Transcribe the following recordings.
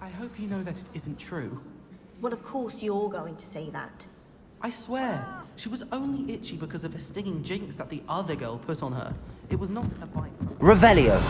I hope you know that it isn't true. Well, of course you're going to say that. I swear, she was only itchy because of a stinging jinx that the other girl put on her. It was not a bite. Revelio.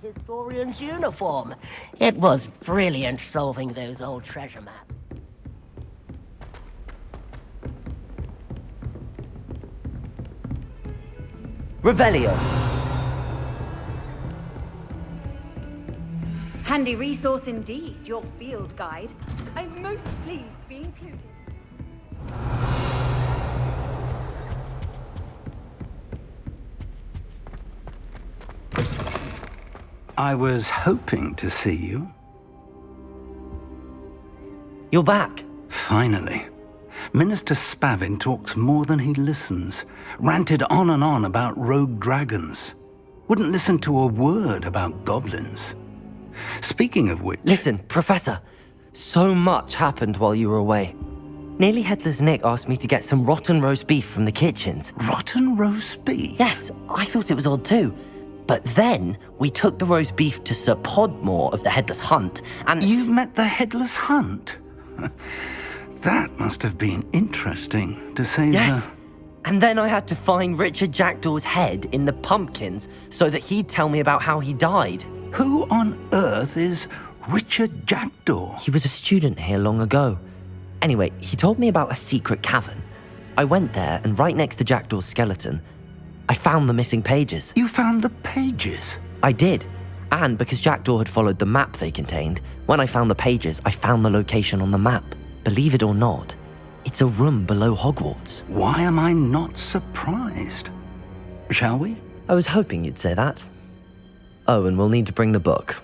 Historian's uniform. It was brilliant solving those old treasure maps. Revelio. Handy resource indeed, your field guide. I'm most pleased to be included. I was hoping to see you. You're back. Finally. Minister Spavin talks more than he listens. Ranted on and on about rogue dragons. Wouldn't listen to a word about goblins. Speaking of which... Listen, Professor. So much happened while you were away. Nearly Headless Nick asked me to get some rotten roast beef from the kitchens. Rotten roast beef? Yes, I thought it was odd too. But then, we took the roast beef to Sir Podmore of the Headless Hunt, and... You met the Headless Hunt? That must have been interesting, to say Yes. the... And then I had to find Richard Jackdaw's head in the pumpkins so that he'd tell me about how he died. Who on earth is Richard Jackdaw? He was a student here long ago. Anyway, he told me about a secret cavern. I went there, and right next to Jackdaw's skeleton, I found the missing pages. You found the pages? I did. And because Jackdaw had followed the map they contained, when I found the pages, I found the location on the map. Believe it or not, it's a room below Hogwarts. Why am I not surprised? Shall we? I was hoping you'd say that. Oh, and we'll need to bring the book.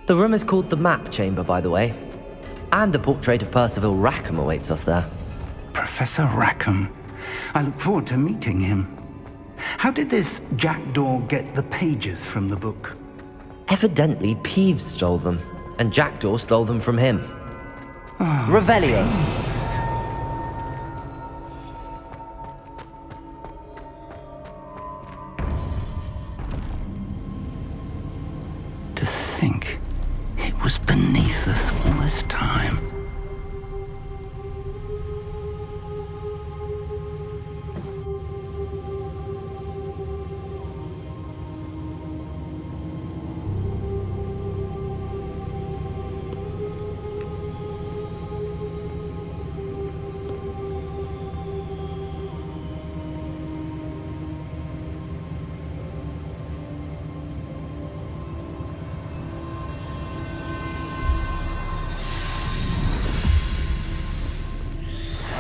The room is called the Map Chamber, by the way. And a portrait of Percival Rackham awaits us there. Professor Rackham. I look forward to meeting him. How did this Jackdaw get the pages from the book? Evidently, Peeves stole them, and Jackdaw stole them from him. Revelio. To think it was beneath us all this time.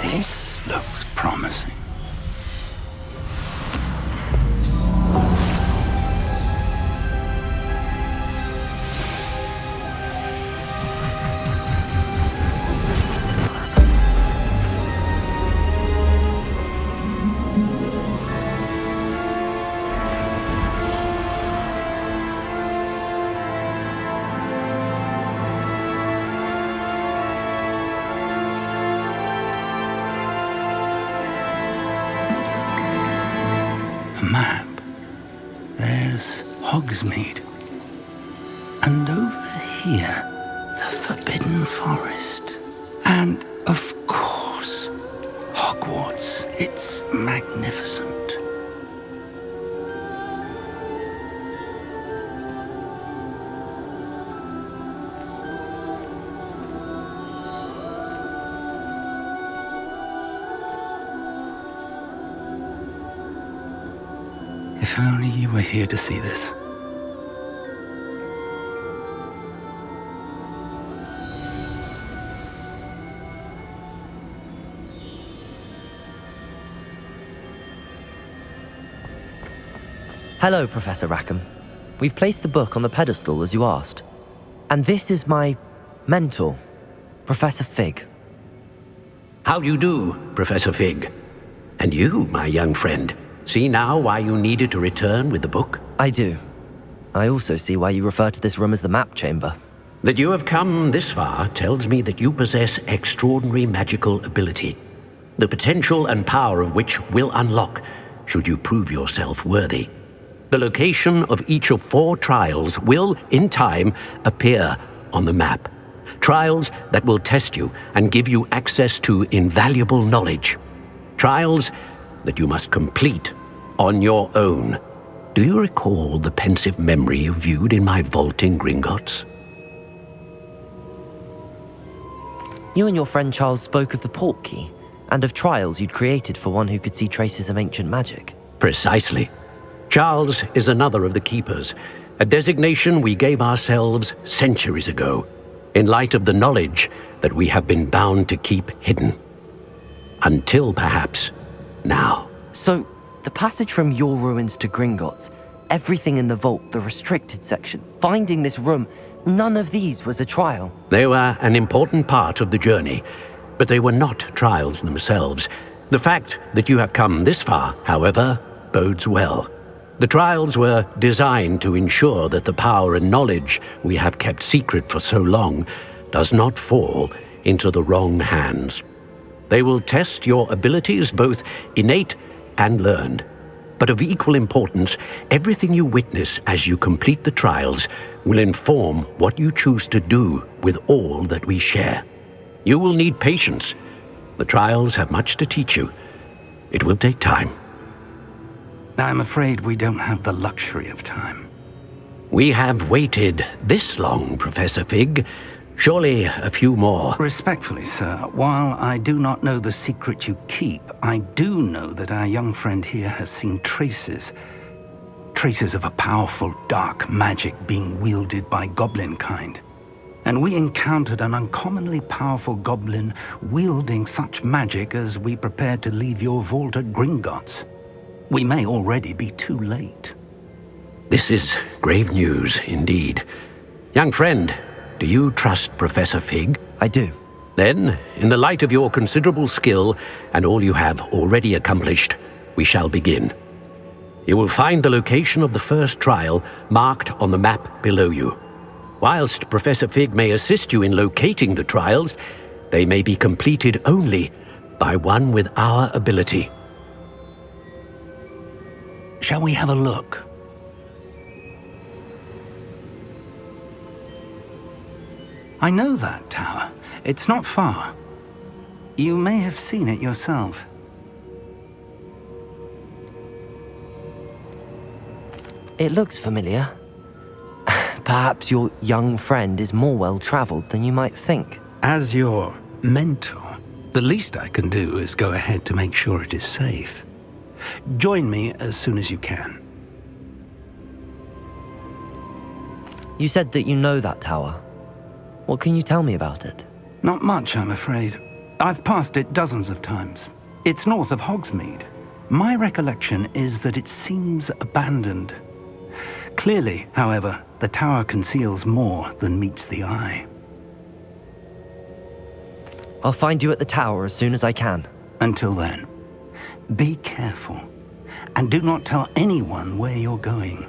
This looks promising. Map. There's Hogsmeade. And over here, the Forbidden Forest. And, of course, Hogwarts. It's magnificent. If only you were here to see this. Hello, Professor Rackham. We've placed the book on the pedestal as you asked. And this is my mentor, Professor Fig. How do you do, Professor Fig? And you, my young friend, see now why you needed to return with the book? I do. I also see why you refer to this room as the map chamber. That you have come this far tells me that you possess extraordinary magical ability, the potential and power of which will unlock should you prove yourself worthy. The location of each of 4 trials will, in time, appear on the map. Trials that will test you and give you access to invaluable knowledge. Trials that you must complete on your own. Do you recall the pensive memory you viewed in my vault in Gringotts? You and your friend Charles spoke of the port key, and of trials you'd created for one who could see traces of ancient magic. Precisely. Charles is another of the keepers, a designation we gave ourselves centuries ago, in light of the knowledge that we have been bound to keep hidden. Until perhaps now. So, the passage from your ruins to Gringotts, everything in the vault, the restricted section, finding this room, none of these was a trial. They were an important part of the journey, but they were not trials themselves. The fact that you have come this far, however, bodes well. The trials were designed to ensure that the power and knowledge we have kept secret for so long does not fall into the wrong hands. They will test your abilities, both innate and learned. But of equal importance, everything you witness as you complete the trials will inform what you choose to do with all that we share. You will need patience. The trials have much to teach you. It will take time. I'm afraid we don't have the luxury of time. We have waited this long, Professor Fig. Surely a few more. Respectfully, sir, while I do not know the secret you keep, I do know that our young friend here has seen traces of a powerful dark magic being wielded by goblin kind. And we encountered an uncommonly powerful goblin wielding such magic as we prepared to leave your vault at Gringotts. We may already be too late. This is grave news indeed. Young friend, do you trust Professor Fig? I do. Then, in the light of your considerable skill and all you have already accomplished, we shall begin. You will find the location of the first trial marked on the map below you. Whilst Professor Fig may assist you in locating the trials, they may be completed only by one with our ability. Shall we have a look? I know that tower. It's not far. You may have seen it yourself. It looks familiar. Perhaps your young friend is more well-traveled than you might think. As your mentor, the least I can do is go ahead to make sure it is safe. Join me as soon as you can. You said that you know that tower. What can you tell me about it? Not much, I'm afraid. I've passed it dozens of times. It's north of Hogsmeade. My recollection is that it seems abandoned. Clearly, however, the tower conceals more than meets the eye. I'll find you at the tower as soon as I can. Until then, be careful, and do not tell anyone where you're going.